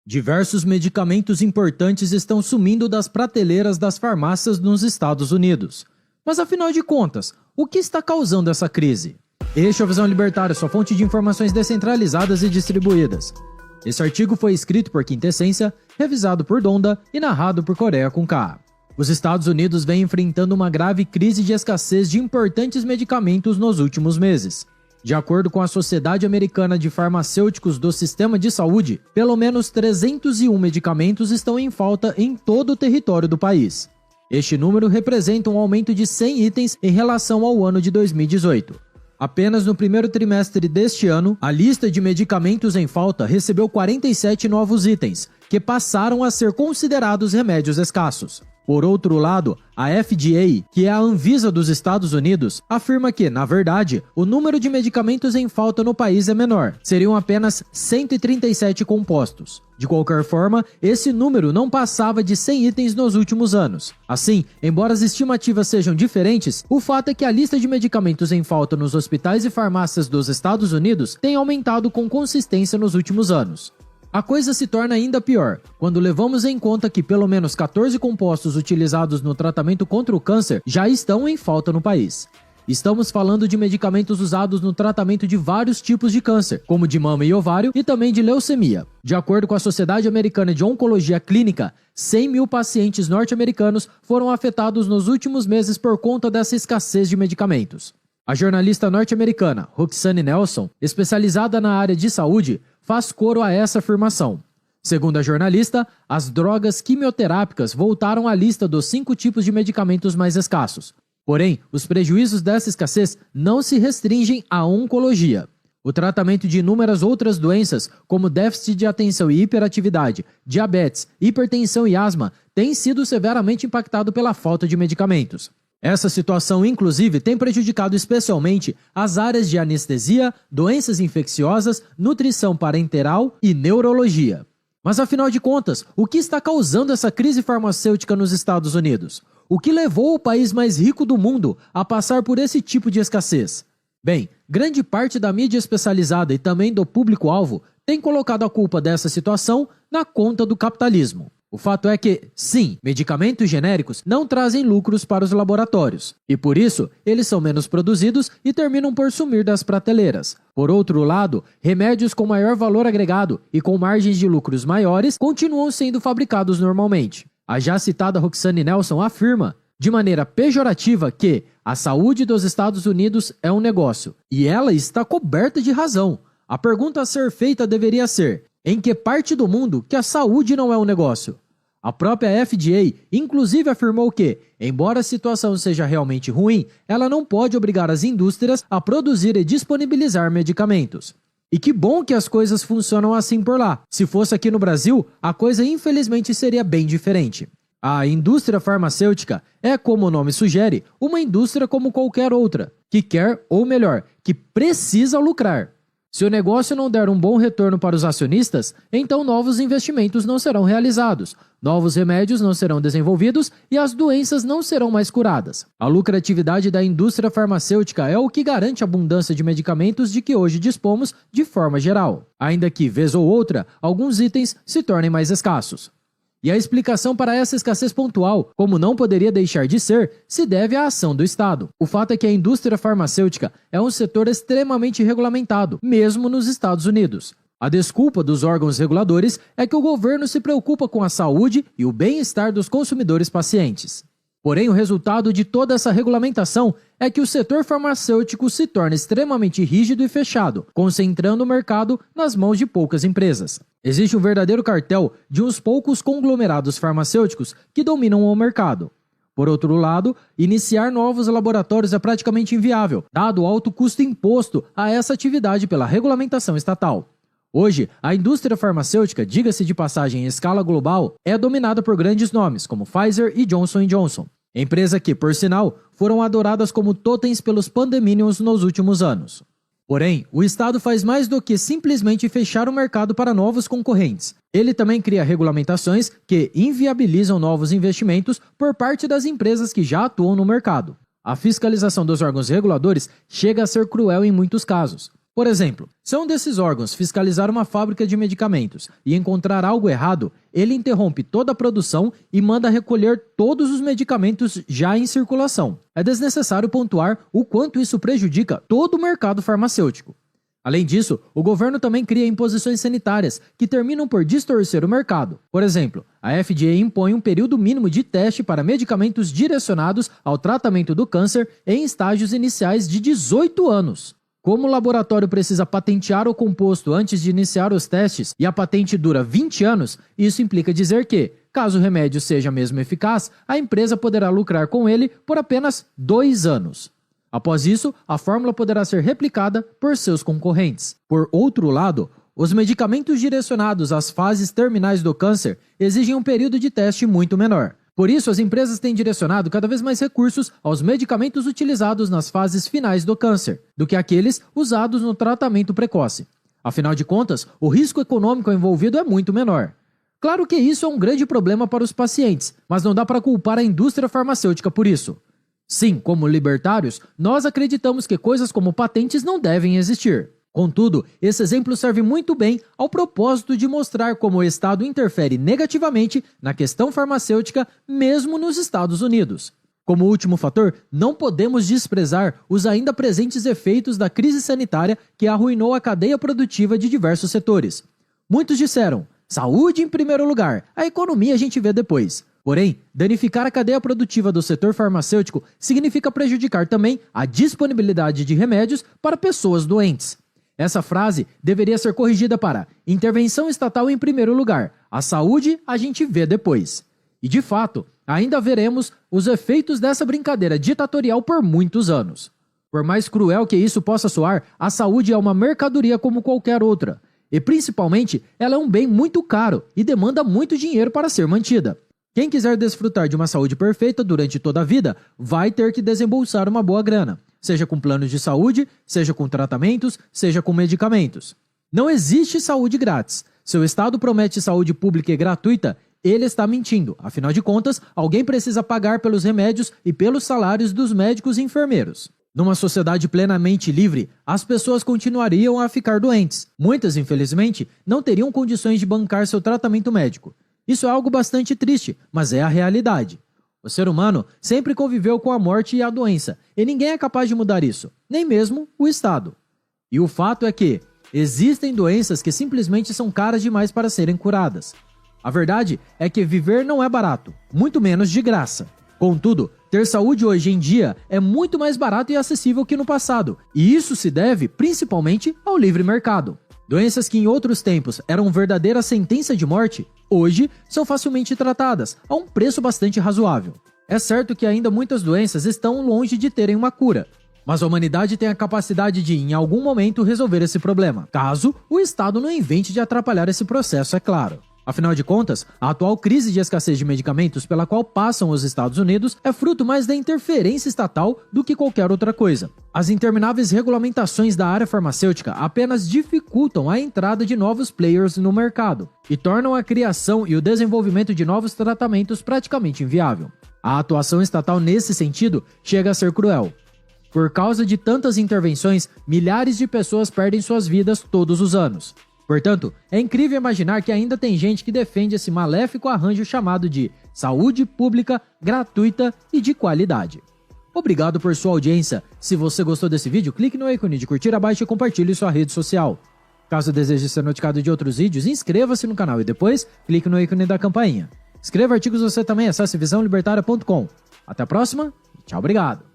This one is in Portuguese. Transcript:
Diversos medicamentos importantes estão sumindo das prateleiras das farmácias nos Estados Unidos. Mas afinal de contas, o que está causando essa crise? Este é o Visão Libertária, sua fonte de informações descentralizadas e distribuídas. Esse artigo foi escrito por Quintessência, revisado por Donda e narrado por Coreia com K. Os Estados Unidos vêm enfrentando uma grave crise de escassez de importantes medicamentos nos últimos meses. De acordo com a Sociedade Americana de Farmacêuticos do Sistema de Saúde, pelo menos 301 medicamentos estão em falta em todo o território do país. Este número representa um aumento de 100 itens em relação ao ano de 2018. Apenas no primeiro trimestre deste ano, a lista de medicamentos em falta recebeu 47 novos itens, que passaram a ser considerados remédios escassos. Por outro lado, a FDA, que é a Anvisa dos Estados Unidos, afirma que, na verdade, o número de medicamentos em falta no país é menor. Seriam apenas 137 compostos. De qualquer forma, esse número não passava de 100 itens nos últimos anos. Assim, embora as estimativas sejam diferentes, o fato é que a lista de medicamentos em falta nos hospitais e farmácias dos Estados Unidos tem aumentado com consistência nos últimos anos. A coisa se torna ainda pior, quando levamos em conta que pelo menos 14 compostos utilizados no tratamento contra o câncer já estão em falta no país. Estamos falando de medicamentos usados no tratamento de vários tipos de câncer, como de mama e ovário e também de leucemia. De acordo com a Sociedade Americana de Oncologia Clínica, 100 mil pacientes norte-americanos foram afetados nos últimos meses por conta dessa escassez de medicamentos. A jornalista norte-americana Roxane Nelson, especializada na área de saúde, faz coro a essa afirmação. Segundo a jornalista, as drogas quimioterápicas voltaram à lista dos 5 tipos de medicamentos mais escassos. Porém, os prejuízos dessa escassez não se restringem à oncologia. O tratamento de inúmeras outras doenças, como déficit de atenção e hiperatividade, diabetes, hipertensão e asma, tem sido severamente impactado pela falta de medicamentos. Essa situação, inclusive, tem prejudicado especialmente as áreas de anestesia, doenças infecciosas, nutrição parenteral e neurologia. Mas afinal de contas, o que está causando essa crise farmacêutica nos Estados Unidos? O que levou o país mais rico do mundo a passar por esse tipo de escassez? Bem, grande parte da mídia especializada e também do público-alvo tem colocado a culpa dessa situação na conta do capitalismo. O fato é que, sim, medicamentos genéricos não trazem lucros para os laboratórios, e por isso eles são menos produzidos e terminam por sumir das prateleiras. Por outro lado, remédios com maior valor agregado e com margens de lucros maiores continuam sendo fabricados normalmente. A já citada Roxane Nelson afirma, de maneira pejorativa, que a saúde dos Estados Unidos é um negócio, e ela está coberta de razão. A pergunta a ser feita deveria ser: em que parte do mundo que a saúde não é um negócio? A própria FDA, inclusive, afirmou que, embora a situação seja realmente ruim, ela não pode obrigar as indústrias a produzir e disponibilizar medicamentos. E que bom que as coisas funcionam assim por lá. Se fosse aqui no Brasil, a coisa infelizmente seria bem diferente. A indústria farmacêutica é, como o nome sugere, uma indústria como qualquer outra, que quer, ou melhor, que precisa lucrar. Se o negócio não der um bom retorno para os acionistas, então novos investimentos não serão realizados, novos remédios não serão desenvolvidos e as doenças não serão mais curadas. A lucratividade da indústria farmacêutica é o que garante a abundância de medicamentos de que hoje dispomos de forma geral, ainda que, vez ou outra, alguns itens se tornem mais escassos. E a explicação para essa escassez pontual, como não poderia deixar de ser, se deve à ação do Estado. O fato é que a indústria farmacêutica é um setor extremamente regulamentado, mesmo nos Estados Unidos. A desculpa dos órgãos reguladores é que o governo se preocupa com a saúde e o bem-estar dos consumidores pacientes. Porém, o resultado de toda essa regulamentação é que o setor farmacêutico se torna extremamente rígido e fechado, concentrando o mercado nas mãos de poucas empresas. Existe um verdadeiro cartel de uns poucos conglomerados farmacêuticos que dominam o mercado. Por outro lado, iniciar novos laboratórios é praticamente inviável, dado o alto custo imposto a essa atividade pela regulamentação estatal. Hoje, a indústria farmacêutica, diga-se de passagem em escala global, é dominada por grandes nomes como Pfizer e Johnson & Johnson, empresa que, por sinal, foram adoradas como totens pelos pandeminions nos últimos anos. Porém, o Estado faz mais do que simplesmente fechar o mercado para novos concorrentes. Ele também cria regulamentações que inviabilizam novos investimentos por parte das empresas que já atuam no mercado. A fiscalização dos órgãos reguladores chega a ser cruel em muitos casos. Por exemplo, se um desses órgãos fiscalizar uma fábrica de medicamentos e encontrar algo errado, ele interrompe toda a produção e manda recolher todos os medicamentos já em circulação. É desnecessário pontuar o quanto isso prejudica todo o mercado farmacêutico. Além disso, o governo também cria imposições sanitárias que terminam por distorcer o mercado. Por exemplo, a FDA impõe um período mínimo de teste para medicamentos direcionados ao tratamento do câncer em estágios iniciais de 18 anos. Como o laboratório precisa patentear o composto antes de iniciar os testes e a patente dura 20 anos, isso implica dizer que, caso o remédio seja mesmo eficaz, a empresa poderá lucrar com ele por apenas 2 anos. Após isso, a fórmula poderá ser replicada por seus concorrentes. Por outro lado, os medicamentos direcionados às fases terminais do câncer exigem um período de teste muito menor. Por isso, as empresas têm direcionado cada vez mais recursos aos medicamentos utilizados nas fases finais do câncer, do que aqueles usados no tratamento precoce. Afinal de contas, o risco econômico envolvido é muito menor. Claro que isso é um grande problema para os pacientes, mas não dá para culpar a indústria farmacêutica por isso. Sim, como libertários, nós acreditamos que coisas como patentes não devem existir. Contudo, esse exemplo serve muito bem ao propósito de mostrar como o Estado interfere negativamente na questão farmacêutica, mesmo nos Estados Unidos. Como último fator, não podemos desprezar os ainda presentes efeitos da crise sanitária que arruinou a cadeia produtiva de diversos setores. Muitos disseram, saúde em primeiro lugar, a economia a gente vê depois. Porém, danificar a cadeia produtiva do setor farmacêutico significa prejudicar também a disponibilidade de remédios para pessoas doentes. Essa frase deveria ser corrigida para intervenção estatal em primeiro lugar, a saúde a gente vê depois. E de fato, ainda veremos os efeitos dessa brincadeira ditatorial por muitos anos. Por mais cruel que isso possa soar, a saúde é uma mercadoria como qualquer outra. E principalmente, ela é um bem muito caro e demanda muito dinheiro para ser mantida. Quem quiser desfrutar de uma saúde perfeita durante toda a vida, vai ter que desembolsar uma boa grana, seja com planos de saúde, seja com tratamentos, seja com medicamentos. Não existe saúde grátis. Se o Estado promete saúde pública e gratuita, ele está mentindo. Afinal de contas, alguém precisa pagar pelos remédios e pelos salários dos médicos e enfermeiros. Numa sociedade plenamente livre, as pessoas continuariam a ficar doentes. Muitas, infelizmente, não teriam condições de bancar seu tratamento médico. Isso é algo bastante triste, mas é a realidade. O ser humano sempre conviveu com a morte e a doença, e ninguém é capaz de mudar isso, nem mesmo o Estado. E o fato é que existem doenças que simplesmente são caras demais para serem curadas. A verdade é que viver não é barato, muito menos de graça. Contudo, ter saúde hoje em dia é muito mais barato e acessível que no passado, e isso se deve principalmente ao livre mercado. Doenças que em outros tempos eram verdadeira sentença de morte, hoje são facilmente tratadas, a um preço bastante razoável. É certo que ainda muitas doenças estão longe de terem uma cura, mas a humanidade tem a capacidade de, em algum momento, resolver esse problema, caso o Estado não invente de atrapalhar esse processo, é claro. Afinal de contas, a atual crise de escassez de medicamentos pela qual passam os Estados Unidos é fruto mais da interferência estatal do que qualquer outra coisa. As intermináveis regulamentações da área farmacêutica apenas dificultam a entrada de novos players no mercado e tornam a criação e o desenvolvimento de novos tratamentos praticamente inviável. A atuação estatal nesse sentido chega a ser cruel. Por causa de tantas intervenções, milhares de pessoas perdem suas vidas todos os anos. Portanto, é incrível imaginar que ainda tem gente que defende esse maléfico arranjo chamado de saúde pública, gratuita e de qualidade. Obrigado por sua audiência. Se você gostou desse vídeo, clique no ícone de curtir abaixo e compartilhe em sua rede social. Caso deseje ser notificado de outros vídeos, inscreva-se no canal e depois clique no ícone da campainha. Escreva artigos você também, acesse visãolibertaria.com. Até a próxima e tchau, obrigado.